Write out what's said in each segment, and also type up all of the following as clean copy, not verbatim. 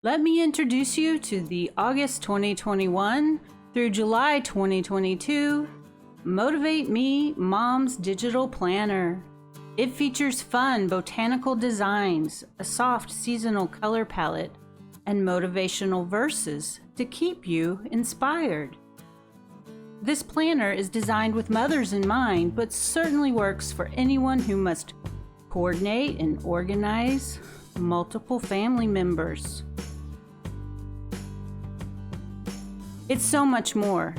Let me introduce you to the August 2021 through July 2022 Motivate Me Mom's Digital Planner. It features fun botanical designs, a soft seasonal color palette, and motivational verses to keep you inspired. This planner is designed with mothers in mind, but certainly works for anyone who must coordinate and organize multiple family members. It's so much more.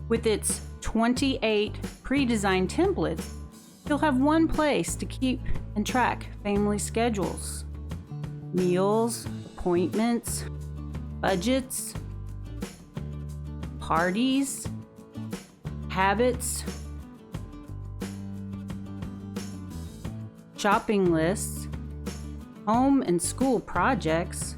With its 28 pre-designed templates, you'll have one place to keep and track family schedules, meals, appointments, budgets, parties, habits, shopping lists, home and school projects,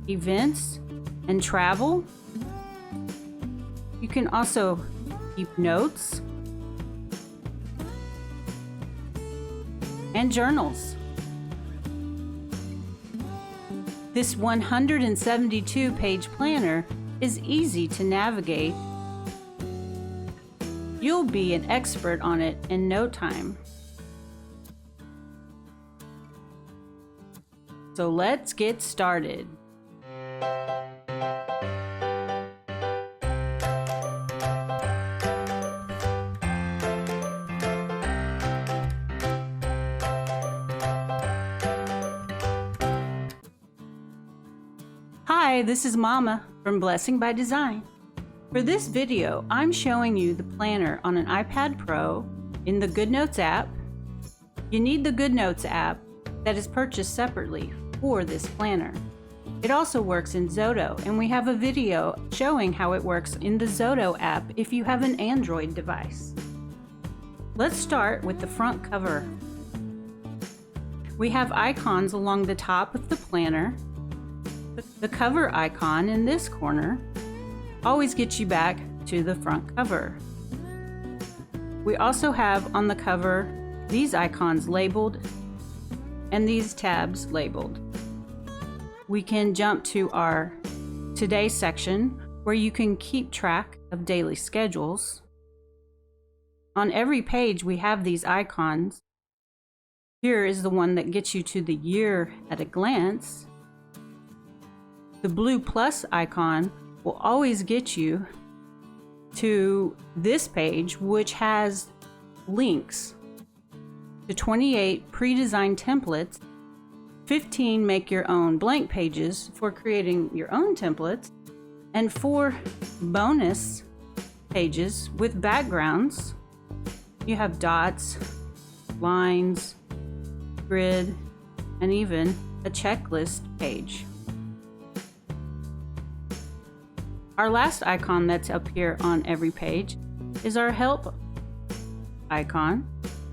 events and travel. You can also keep notes and journals. This 172-page planner is easy to navigate. You'll be an expert on it in no time. So let's get started. Hi, this is Mama from Blessing by Design. For this video, I'm showing you the planner on an iPad Pro in the GoodNotes app. You need the GoodNotes app that is purchased separately for this planner. It also works in Zoto, and we have a video showing how it works in the Zoto app if you have an Android device. Let's start with the front cover. We have icons along the top of the planner. The cover icon in this corner always gets you back to the front cover. We also have on the cover these icons labeled and these tabs labeled. We can jump to our Today section where you can keep track of daily schedules. On every page we have these icons. Here is the one that gets you to the year at a glance. The blue plus icon will always get you to this page, which has links to 28 pre-designed templates, 15 make your own blank pages for creating your own templates, and 4 bonus pages with backgrounds. You have dots, lines, grid, and even a checklist page. Our last icon that's up here on every page is our help icon.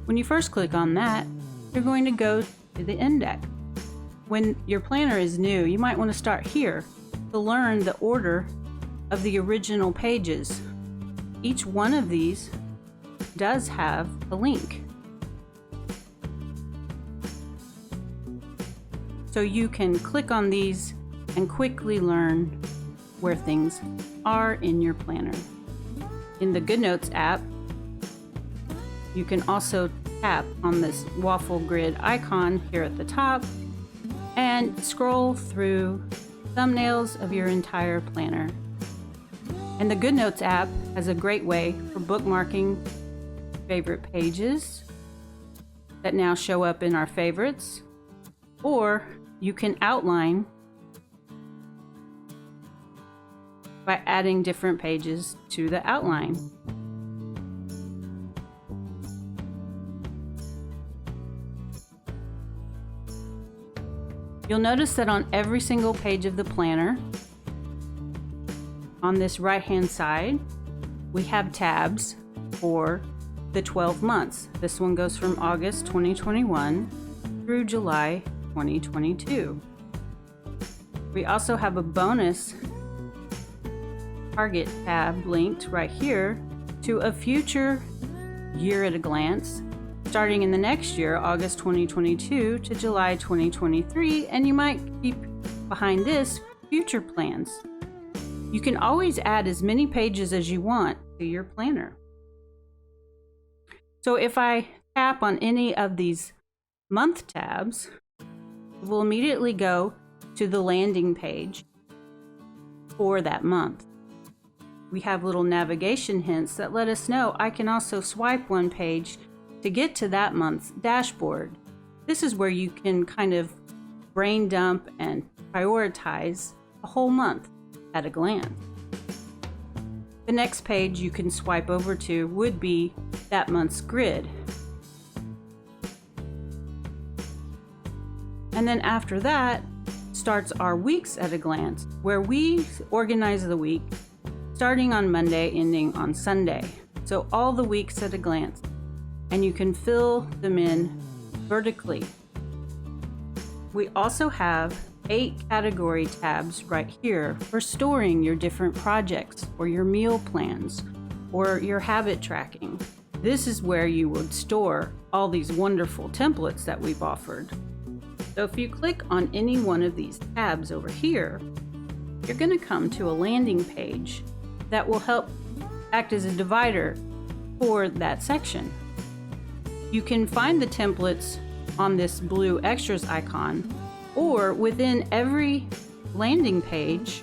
When you first click on that, you're going to go to the index. When your planner is new, you might want to start here to learn the order of the original pages. Each one of these does have a link. So you can click on these and quickly learn where things are in your planner. In the GoodNotes app, you can also tap on this waffle grid icon here at the top and scroll through thumbnails of your entire planner. And the GoodNotes app has a great way for bookmarking favorite pages that now show up in our favorites, or you can outline by adding different pages to the outline. You'll notice that on every single page of the planner, on this right-hand side, we have tabs for the 12 months. This one goes from August 2021 through July 2022. We also have a bonus target tab linked right here to a future year at a glance starting in the next year, August 2022 to July 2023, and you might keep behind this future plans. You can always add as many pages as you want to your planner. So if I tap on any of these month tabs, it will immediately go to the landing page for that month. We have little navigation hints that let us know I can also swipe one page to get to that month's dashboard. This is where you can kind of brain dump and prioritize a whole month at a glance. The next page you can swipe over to would be that month's grid. And then after that starts our weeks at a glance, where we organize the week starting on Monday, ending on Sunday. So all the weeks at a glance, and you can fill them in vertically. We also have 8 category tabs right here for storing your different projects or your meal plans or your habit tracking. This is where you would store all these wonderful templates that we've offered. So if you click on any one of these tabs over here, you're going to come to a landing page that will help act as a divider for that section. You can find the templates on this blue extras icon, or within every landing page,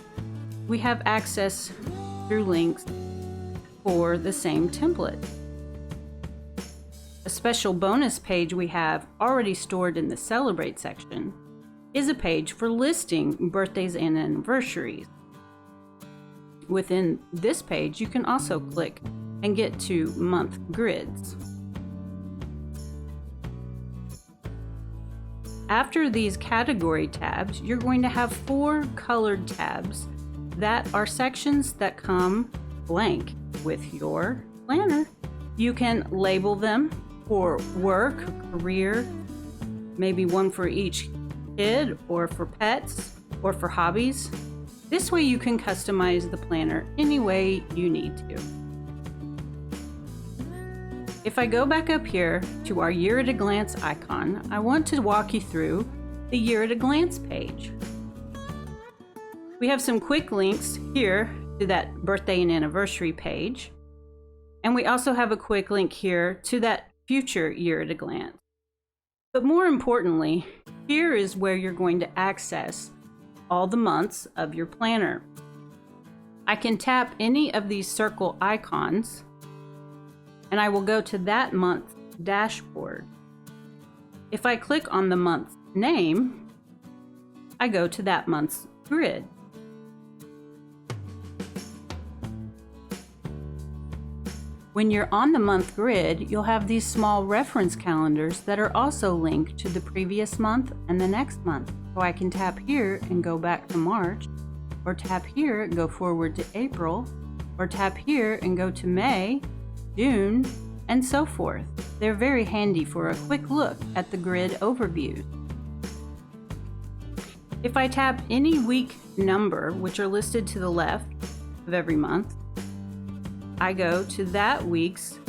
we have access through links for the same template. A special bonus page we have already stored in the Celebrate section is a page for listing birthdays and anniversaries. Within this page, you can also click and get to month grids. After these category tabs, you're going to have 4 colored tabs that are sections that come blank with your planner. You can label them for work, career, maybe one for each kid, or for pets, or for hobbies. This way you can customize the planner any way you need to. If I go back up here to our Year at a Glance icon, I want to walk you through the Year at a Glance page. We have some quick links here to that birthday and anniversary page. And we also have a quick link here to that future Year at a Glance. But more importantly, here is where you're going to access all the months of your planner. I can tap any of these circle icons and I will go to that month's dashboard. If I click on the month's name, I go to that month's grid. When you're on the month grid, you'll have these small reference calendars that are also linked to the previous month and the next month. So I can tap here and go back to March, or tap here and go forward to April, or tap here and go to May, June, and so forth. They're very handy for a quick look at the grid overview. If I tap any week number, which are listed to the left of every month, I go to that week's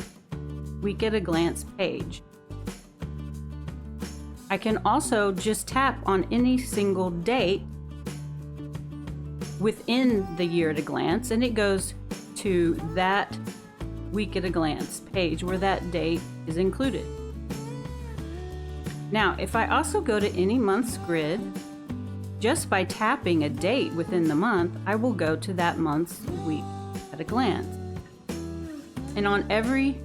Week at a Glance page. I can also just tap on any single date within the Year at a Glance, and it goes to that Week at a Glance page where that date is included. Now, if I also go to any month's grid, just by tapping a date within the month, I will go to that month's Week at a Glance. And on every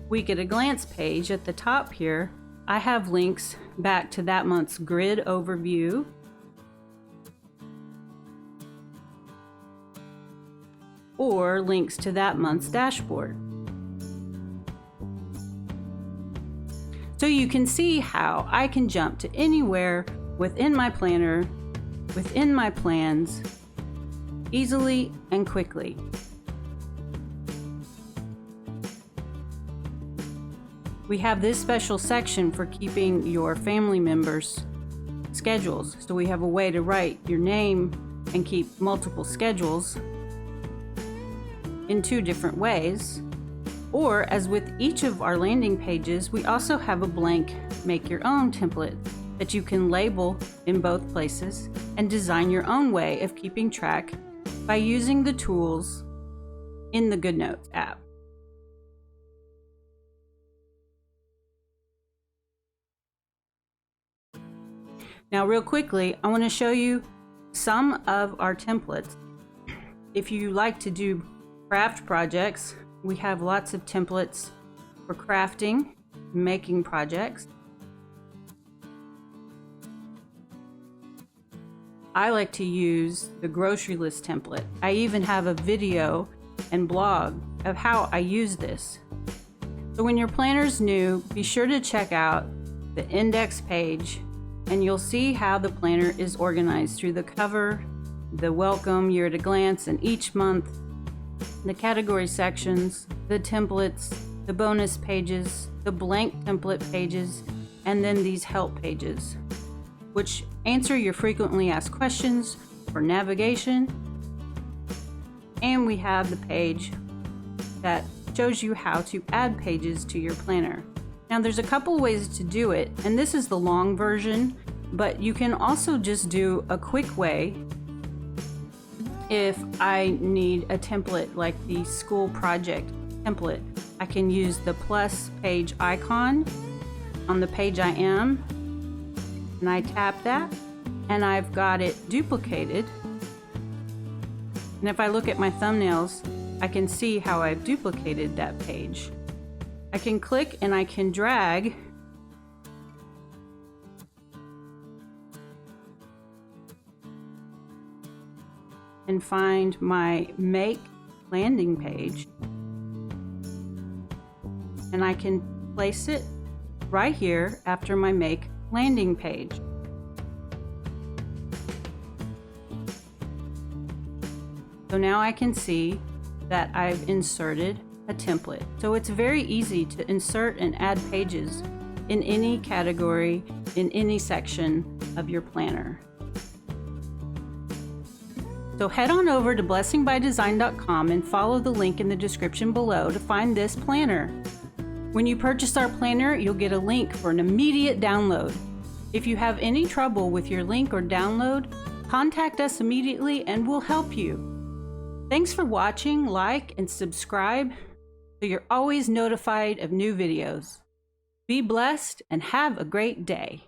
Week at a Glance page at the top here, I have links back to that month's grid overview, or links to that month's dashboard. So you can see how I can jump to anywhere within my planner, within my plans, easily and quickly. We have this special section for keeping your family members' schedules. So we have a way to write your name and keep multiple schedules in 2 different ways. Or, as with each of our landing pages, we also have a blank make your own template that you can label in both places and design your own way of keeping track by using the tools in the GoodNotes app. Now, real quickly, I want to show you some of our templates. If you like to do craft projects, we have lots of templates for crafting, making projects. I like to use the grocery list template. I even have a video and blog of how I use this. So when your planner's new, be sure to check out the index page and you'll see how the planner is organized through the cover, the welcome, year at a glance, and each month, the category sections, the templates, the bonus pages, the blank template pages, and then these help pages, which answer your frequently asked questions for navigation. And we have the page that shows you how to add pages to your planner. Now, there's a couple ways to do it, and this is the long version, but you can also just do a quick way. If I need a template like the school project template, I can use the plus page icon on the page I am, and I tap that, and I've got it duplicated. And if I look at my thumbnails, I can see how I've duplicated that page. I can click and I can drag and find my make landing page, and I can place it right here after my make landing page. So now I can see that I've inserted a template. So it's very easy to insert and add pages in any category, in any section of your planner. So head on over to blessingbydesign.com and follow the link in the description below to find this planner. When you purchase our planner, you'll get a link for an immediate download. If you have any trouble with your link or download, contact us immediately and we'll help you. Thanks for watching, like, and subscribe so you're always notified of new videos. Be blessed and have a great day.